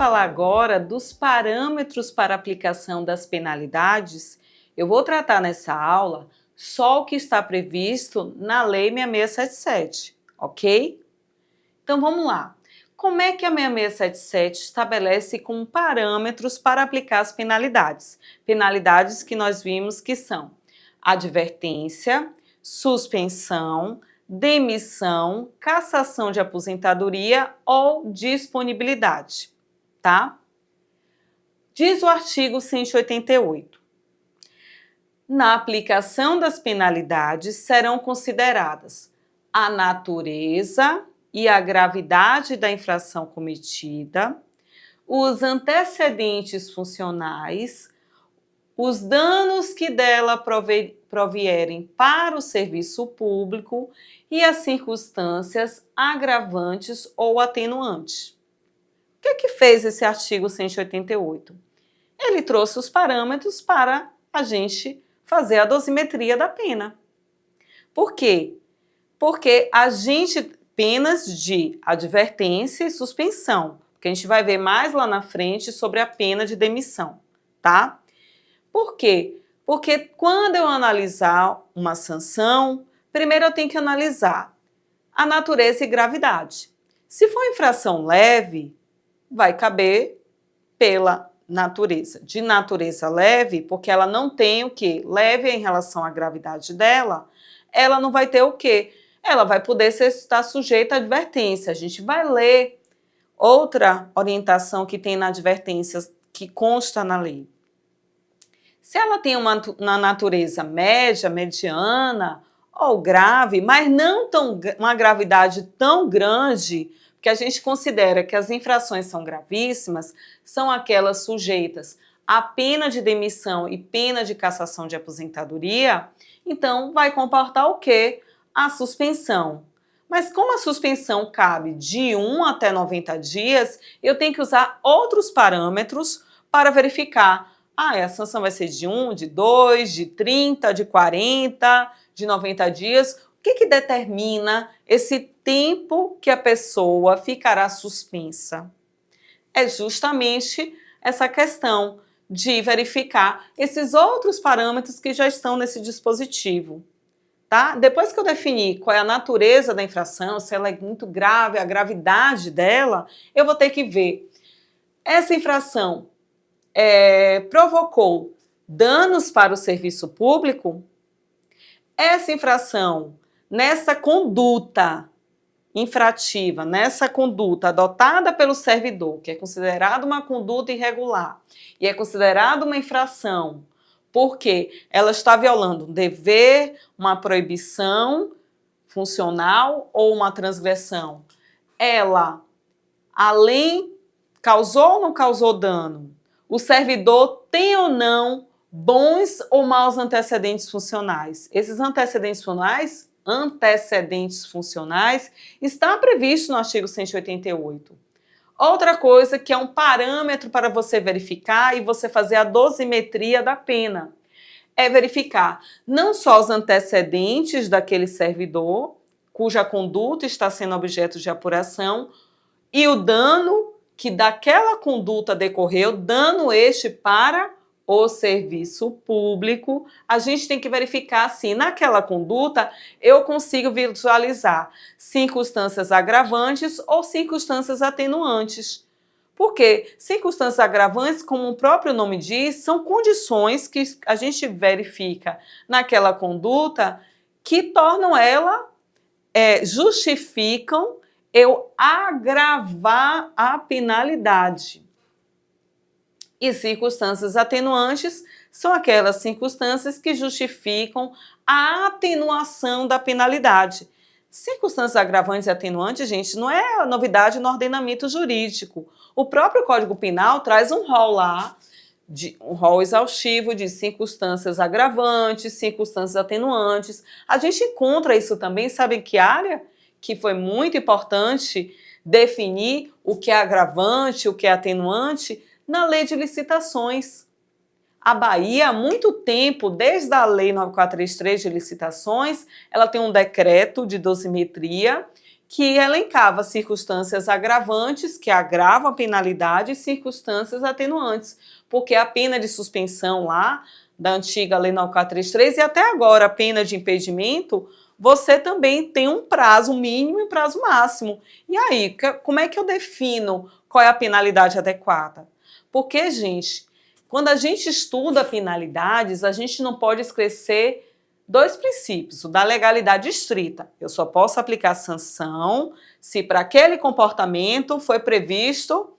falar agora dos parâmetros para aplicação das penalidades. Eu vou tratar nessa aula só o que está previsto na Lei 6677, ok? Então vamos lá. Como é que a 6677 estabelece como parâmetros para aplicar as penalidades? Penalidades que nós vimos que são advertência, suspensão, demissão, cassação de aposentadoria ou disponibilidade, tá? Diz o artigo 188. Na aplicação das penalidades serão consideradas a natureza e a gravidade da infração cometida, os antecedentes funcionais, os danos que dela provierem para o serviço público e as circunstâncias agravantes ou atenuantes. O que fez esse artigo 188? Ele trouxe os parâmetros para a gente fazer a dosimetria da pena. Por quê? Porque penas de advertência e suspensão, que a gente vai ver mais lá na frente sobre a pena de demissão, tá? Por quê? Porque quando eu analisar uma sanção, primeiro eu tenho que analisar a natureza e gravidade. Se for infração leve, vai caber pela natureza. De natureza leve, porque ela não tem o quê? Leve em relação à gravidade dela, ela não vai ter o quê? Ela vai poder estar sujeita à advertência. A gente vai ler outra orientação que tem na advertência, que consta na lei. Se ela tem uma natureza média, mediana ou grave, mas não uma gravidade tão grande, porque a gente considera que as infrações são gravíssimas, são aquelas sujeitas à pena de demissão e pena de cassação de aposentadoria, então vai comportar o quê? A suspensão. Mas como a suspensão cabe de 1 até 90 dias, eu tenho que usar outros parâmetros para verificar. A sanção vai ser de 1, de 2, de 30, de 40, de 90 dias. O que determina esse tempo que a pessoa ficará suspensa? É justamente essa questão de verificar esses outros parâmetros que já estão nesse dispositivo. Tá? Depois que eu definir qual é a natureza da infração, se ela é muito grave, a gravidade dela, eu vou ter que ver. Essa infração provocou danos para o serviço público? Essa infração, nessa conduta infrativa, nessa conduta adotada pelo servidor, que é considerada uma conduta irregular e é considerada uma infração, porque ela está violando um dever, uma proibição funcional ou uma transgressão. Ela, causou ou não causou dano? O servidor tem ou não bons ou maus antecedentes funcionais? Esses antecedentes funcionais está previsto no artigo 188. Outra coisa que é um parâmetro para você verificar e você fazer a dosimetria da pena é verificar não só os antecedentes daquele servidor, cuja conduta está sendo objeto de apuração, e o dano que daquela conduta decorreu, dano este para o serviço público. A gente tem que verificar se naquela conduta eu consigo visualizar circunstâncias agravantes ou circunstâncias atenuantes. Porque circunstâncias agravantes, como o próprio nome diz, são condições que a gente verifica naquela conduta que tornam ela, justificam eu agravar a penalidade. E circunstâncias atenuantes são aquelas circunstâncias que justificam a atenuação da penalidade. Circunstâncias agravantes e atenuantes, gente, não é novidade no ordenamento jurídico. O próprio Código Penal traz um rol lá, um rol exaustivo de circunstâncias agravantes, circunstâncias atenuantes. A gente encontra isso também, sabe em que área? Que foi muito importante definir o que é agravante, o que é atenuante, na Lei de Licitações. A Bahia, há muito tempo, desde a Lei 9433 de licitações, ela tem um decreto de dosimetria que elencava circunstâncias agravantes, que agravam a penalidade, e circunstâncias atenuantes, porque a pena de suspensão lá, da antiga Lei 9433, e até agora a pena de impedimento, você também tem um prazo mínimo e um prazo máximo. E aí, como é que eu defino qual é a penalidade adequada? Porque, gente, quando a gente estuda penalidades, a gente não pode esquecer dois princípios: o da legalidade estrita. Eu só posso aplicar sanção se para aquele comportamento foi previsto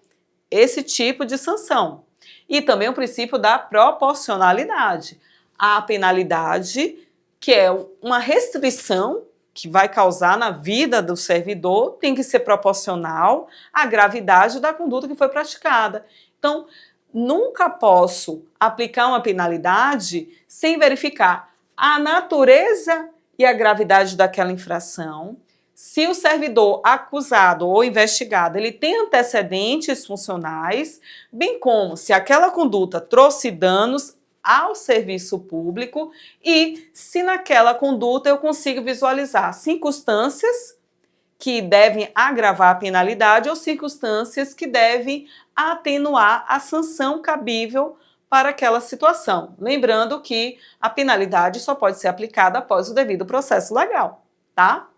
esse tipo de sanção. E também o princípio da proporcionalidade. A penalidade, que é uma restrição que vai causar na vida do servidor, tem que ser proporcional à gravidade da conduta que foi praticada. Então, nunca posso aplicar uma penalidade sem verificar a natureza e a gravidade daquela infração, se o servidor acusado ou investigado ele tem antecedentes funcionais, bem como se aquela conduta trouxe danos ao serviço público e se naquela conduta eu consigo visualizar circunstâncias que devem agravar a penalidade ou circunstâncias que devem atenuar a sanção cabível para aquela situação. Lembrando que a penalidade só pode ser aplicada após o devido processo legal, tá?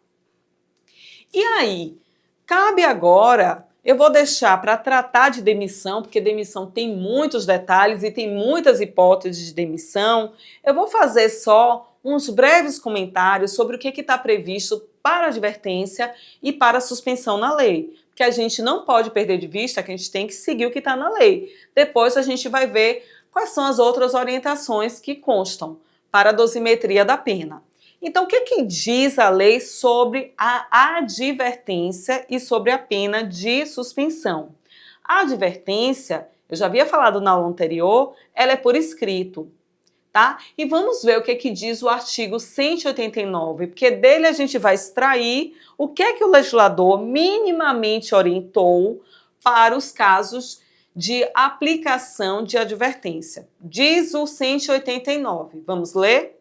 E aí, cabe agora, eu vou deixar para tratar de demissão, porque demissão tem muitos detalhes e tem muitas hipóteses de demissão. Eu vou fazer só uns breves comentários sobre o que está previsto para advertência e para suspensão na lei, porque a gente não pode perder de vista que a gente tem que seguir o que está na lei. Depois a gente vai ver quais são as outras orientações que constam para a dosimetria da pena. Então, o que diz a lei sobre a advertência e sobre a pena de suspensão? A advertência, eu já havia falado na aula anterior, ela é por escrito, tá? E vamos ver o que diz o artigo 189, porque dele a gente vai extrair o que o legislador minimamente orientou para os casos de aplicação de advertência. Diz o 189. Vamos ler?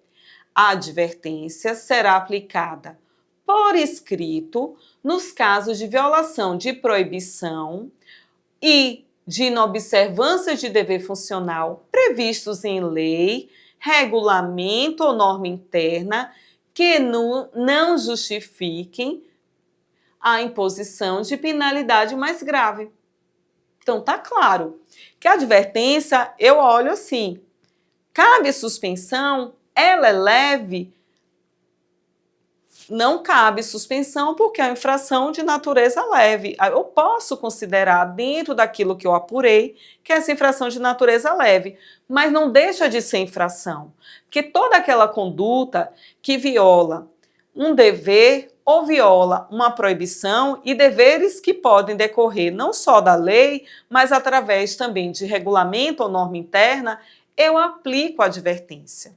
A advertência será aplicada por escrito nos casos de violação de proibição e de inobservância de dever funcional previstos em lei, regulamento ou norma interna que não justifiquem a imposição de penalidade mais grave. Então, tá claro que a advertência, eu olho assim, cabe suspensão? Ela é leve? Não cabe suspensão porque é uma infração de natureza leve. Eu posso considerar dentro daquilo que eu apurei que essa infração de natureza leve, mas não deixa de ser infração, porque toda aquela conduta que viola um dever ou viola uma proibição e deveres que podem decorrer não só da lei, mas através também de regulamento ou norma interna, eu aplico a advertência.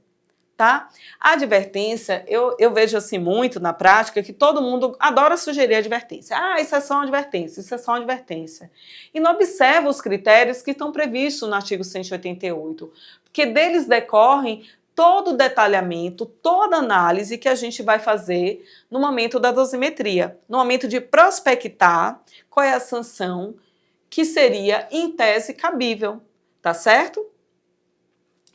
Tá? A advertência, eu vejo assim muito na prática que todo mundo adora sugerir advertência. Ah, isso é só uma advertência, isso é só uma advertência. E não observa os critérios que estão previstos no artigo 188, porque deles decorrem todo o detalhamento, toda a análise que a gente vai fazer no momento da dosimetria, no momento de prospectar qual é a sanção que seria, em tese, cabível, tá certo?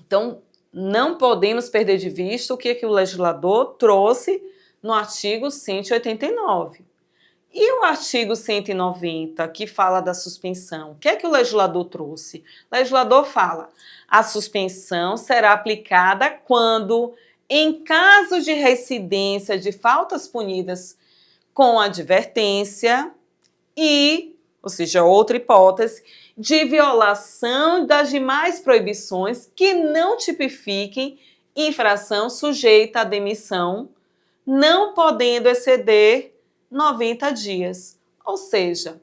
Então, não podemos perder de vista o que o legislador trouxe no artigo 189. E o artigo 190, que fala da suspensão, o que o legislador trouxe? O legislador fala: a suspensão será aplicada quando, em caso de reincidência de faltas punidas com advertência ou seja, outra hipótese, de violação das demais proibições que não tipifiquem infração sujeita à demissão, não podendo exceder 90 dias. Ou seja,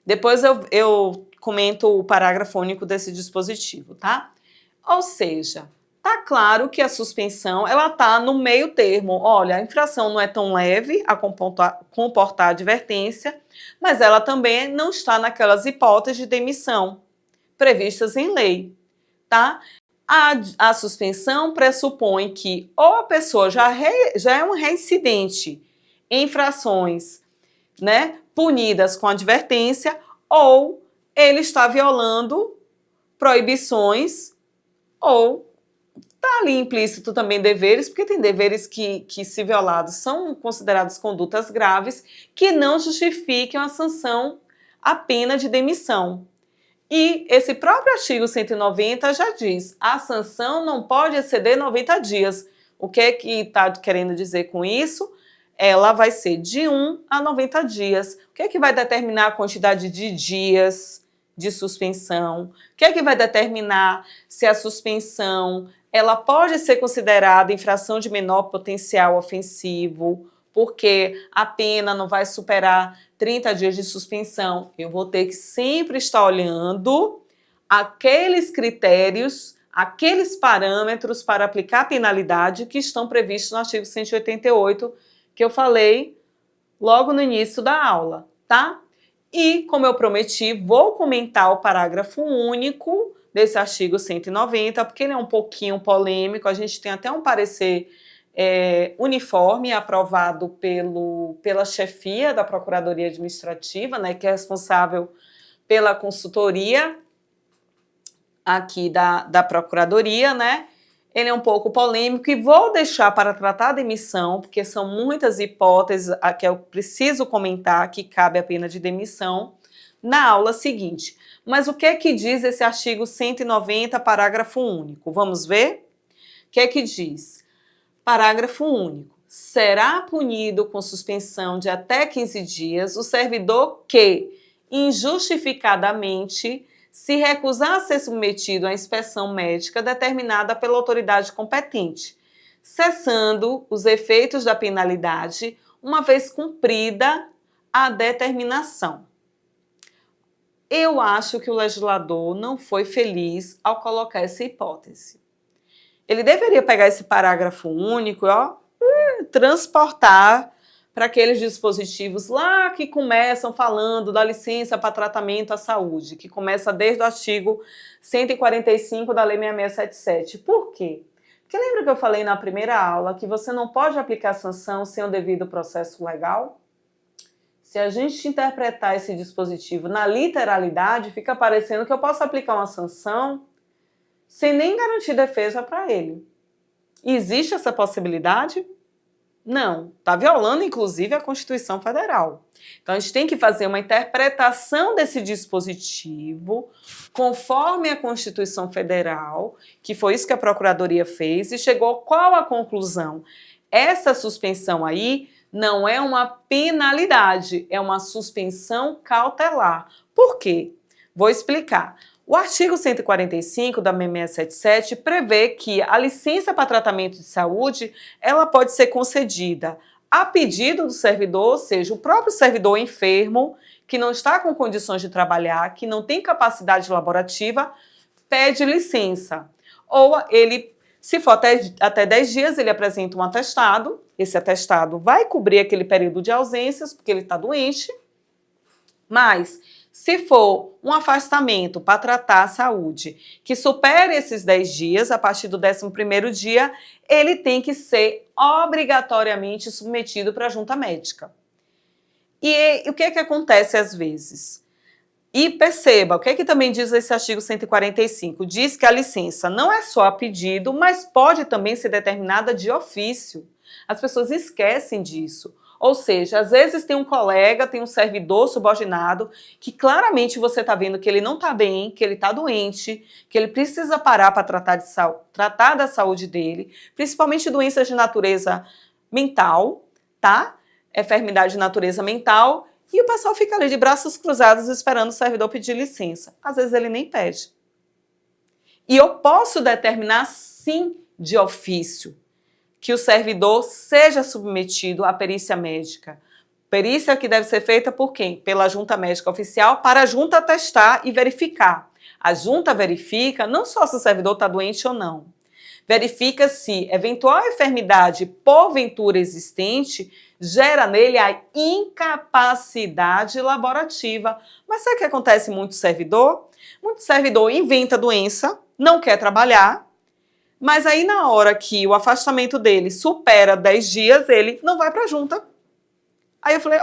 depois eu comento o parágrafo único desse dispositivo, tá? Ou seja, tá claro que a suspensão, ela tá no meio termo. Olha, a infração não é tão leve a comportar advertência, mas ela também não está naquelas hipóteses de demissão previstas em lei, tá? A suspensão pressupõe que ou a pessoa já é um reincidente infrações, né, punidas com advertência, ou ele está violando proibições, ou está ali implícito também deveres, porque tem deveres que, se violados, são considerados condutas graves que não justifiquem a sanção, a pena de demissão. E esse próprio artigo 190 já diz, a sanção não pode exceder 90 dias. O que é que está querendo dizer com isso? Ela vai ser de 1 a 90 dias. O que é que vai determinar a quantidade de dias de suspensão? O que é que vai determinar se a suspensão ela pode ser considerada infração de menor potencial ofensivo, porque a pena não vai superar 30 dias de suspensão. Eu vou ter que sempre estar olhando aqueles critérios, aqueles parâmetros para aplicar a penalidade que estão previstos no artigo 188, que eu falei logo no início da aula, tá? E, como eu prometi, vou comentar o parágrafo único desse artigo 190, porque ele é um pouquinho polêmico, a gente tem até um parecer uniforme aprovado pela chefia da Procuradoria Administrativa, né, que é responsável pela consultoria aqui da Procuradoria, né? Ele é um pouco polêmico e vou deixar para tratar a demissão, porque são muitas hipóteses a que eu preciso comentar que cabe a pena de demissão na aula seguinte. Mas o que é que diz esse artigo 190, parágrafo único? Vamos ver? O que é que diz? Parágrafo único. Será punido com suspensão de até 15 dias o servidor que, injustificadamente, se recusar a ser submetido à inspeção médica determinada pela autoridade competente, cessando os efeitos da penalidade, uma vez cumprida a determinação. Eu acho que o legislador não foi feliz ao colocar essa hipótese. Ele deveria pegar esse parágrafo único e transportar para aqueles dispositivos lá que começam falando da licença para tratamento à saúde, que começa desde o artigo 145 da Lei 6677. Por quê? Porque lembra que eu falei na primeira aula que você não pode aplicar sanção sem o devido processo legal? Se a gente interpretar esse dispositivo na literalidade, fica parecendo que eu posso aplicar uma sanção sem nem garantir defesa para ele. Existe essa possibilidade? Não. Está violando, inclusive, a Constituição Federal. Então, a gente tem que fazer uma interpretação desse dispositivo conforme a Constituição Federal, que foi isso que a Procuradoria fez, e chegou qual a conclusão? Essa suspensão aí não é uma penalidade, é uma suspensão cautelar. Por quê? Vou explicar. O artigo 145 da 6677 prevê que a licença para tratamento de saúde ela pode ser concedida a pedido do servidor, ou seja, o próprio servidor enfermo, que não está com condições de trabalhar, que não tem capacidade laborativa, pede licença. Ou ele, se for até 10 dias, ele apresenta um atestado, esse atestado vai cobrir aquele período de ausências, porque ele está doente, mas se for um afastamento para tratar a saúde que supere esses 10 dias, a partir do 11º dia, ele tem que ser obrigatoriamente submetido para a junta médica. E o que é que acontece às vezes? E perceba, o que é que também diz esse artigo 145? Diz que a licença não é só a pedido, mas pode também ser determinada de ofício. As pessoas esquecem disso. Ou seja, às vezes tem um colega, tem um servidor subordinado que claramente você está vendo que ele não está bem, que ele está doente, que ele precisa parar para tratar da saúde dele, principalmente doenças de natureza mental, tá? Enfermidade de natureza mental, e o pessoal fica ali de braços cruzados esperando o servidor pedir licença. Às vezes ele nem pede. E eu posso determinar, sim, de ofício, que o servidor seja submetido à perícia médica. Perícia que deve ser feita por quem? Pela junta médica oficial, para a junta atestar e verificar. A junta verifica não só se o servidor está doente ou não, verifica se eventual enfermidade porventura existente gera nele a incapacidade laborativa. Mas sabe o que acontece muito servidor? Muito servidor inventa doença, não quer trabalhar, mas aí na hora que o afastamento dele supera 10 dias, ele não vai para a junta. Aí eu falei,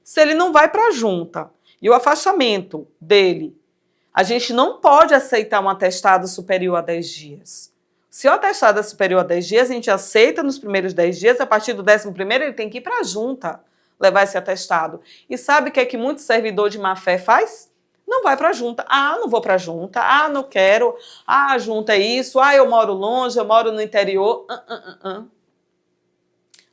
se ele não vai para a junta e o afastamento dele, a gente não pode aceitar um atestado superior a 10 dias. Se o atestado é superior a 10 dias, a gente aceita nos primeiros 10 dias, a partir do 11º ele tem que ir para a junta levar esse atestado. E sabe o que é que muito servidor de má-fé faz? Não vai para a junta. Não vou para a junta. Não quero. A junta é isso. Eu moro longe, eu moro no interior.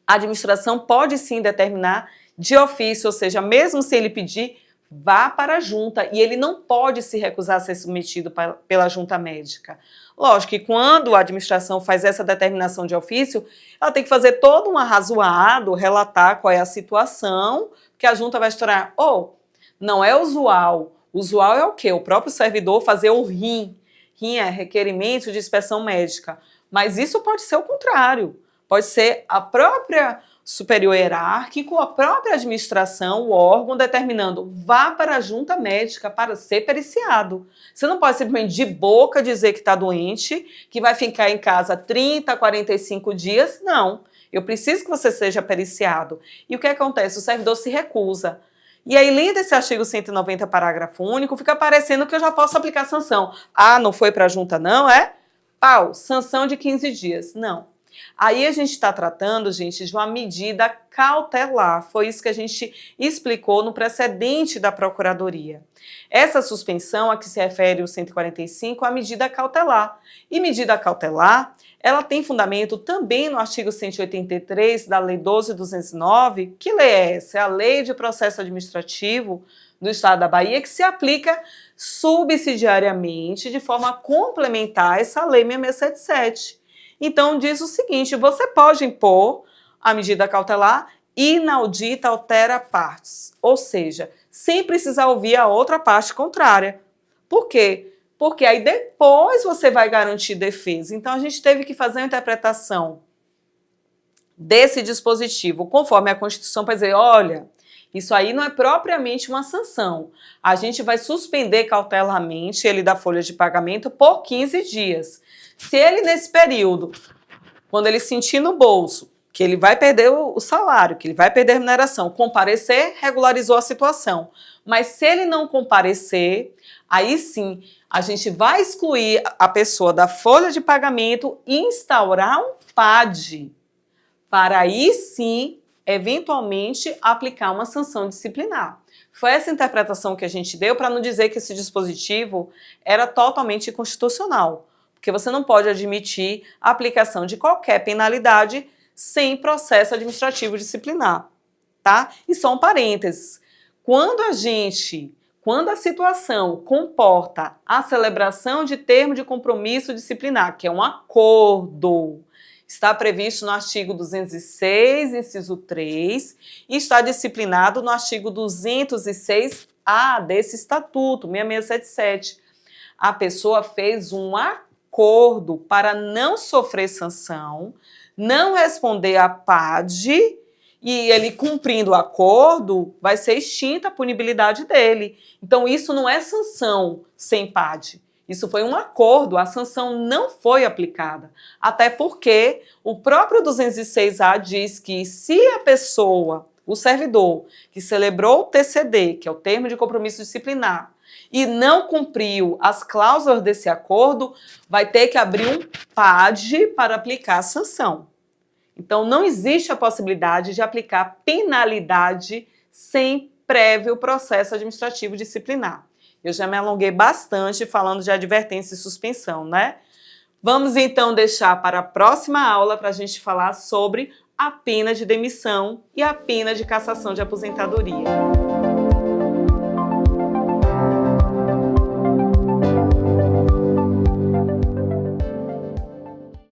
A administração pode sim determinar de ofício, ou seja, mesmo se ele pedir, vá para a junta. E ele não pode se recusar a ser submetido pela junta médica. Lógico que quando a administração faz essa determinação de ofício, ela tem que fazer todo um arrazoado, relatar qual é a situação, que a junta vai estourar. Não é usual. Usual é o quê? O próprio servidor fazer o RIM. RIM é requerimento de inspeção médica. Mas isso pode ser o contrário. Pode ser a própria superior hierárquico, a própria administração, o órgão, determinando vá para a junta médica para ser periciado. Você não pode simplesmente de boca dizer que está doente, que vai ficar em casa 30, 45 dias. Não. Eu preciso que você seja periciado. E o que acontece? O servidor se recusa. E aí, lendo esse artigo 190, parágrafo único, fica parecendo que eu já posso aplicar sanção. Não foi para a junta não, é? Sanção de 15 dias. Não. Aí a gente está tratando, gente, de uma medida cautelar. Foi isso que a gente explicou no precedente da Procuradoria. Essa suspensão a que se refere o 145 é a medida cautelar. E medida cautelar, ela tem fundamento também no artigo 183 da Lei 12.209. Que lei é essa? É a Lei de Processo Administrativo do Estado da Bahia, que se aplica subsidiariamente, de forma complementar, essa Lei 6677. Então, diz o seguinte, você pode impor a medida cautelar inaudita altera partes, ou seja, sem precisar ouvir a outra parte contrária. Por quê? Porque aí depois você vai garantir defesa. Então, a gente teve que fazer uma interpretação desse dispositivo, conforme a Constituição, para dizer, olha, isso aí não é propriamente uma sanção. A gente vai suspender cautelarmente ele da folha de pagamento por 15 dias. Se ele, nesse período, quando ele sentir no bolso que ele vai perder o salário, que ele vai perder a remuneração, comparecer, regularizou a situação. Mas se ele não comparecer, aí sim, a gente vai excluir a pessoa da folha de pagamento e instaurar um PAD, para aí sim, eventualmente, aplicar uma sanção disciplinar. Foi essa interpretação que a gente deu para não dizer que esse dispositivo era totalmente inconstitucional. Porque você não pode admitir a aplicação de qualquer penalidade sem processo administrativo disciplinar, tá? E só um parênteses, quando a situação comporta a celebração de termo de compromisso disciplinar, que é um acordo, está previsto no artigo 206, inciso 3, e está disciplinado no artigo 206-A desse estatuto, 6677. A pessoa fez um acordo para não sofrer sanção, não responder a PAD, e ele cumprindo o acordo, vai ser extinta a punibilidade dele. Então, isso não é sanção sem PAD. Isso foi um acordo, a sanção não foi aplicada. Até porque o próprio 206-A diz que se a pessoa, o servidor, que celebrou o TCD, que é o termo de compromisso disciplinar, e não cumpriu as cláusulas desse acordo, vai ter que abrir um PAD para aplicar a sanção. Então, não existe a possibilidade de aplicar penalidade sem prévio processo administrativo disciplinar. Eu já me alonguei bastante falando de advertência e suspensão, né? Vamos então deixar para a próxima aula para a gente falar sobre a pena de demissão e a pena de cassação de aposentadoria.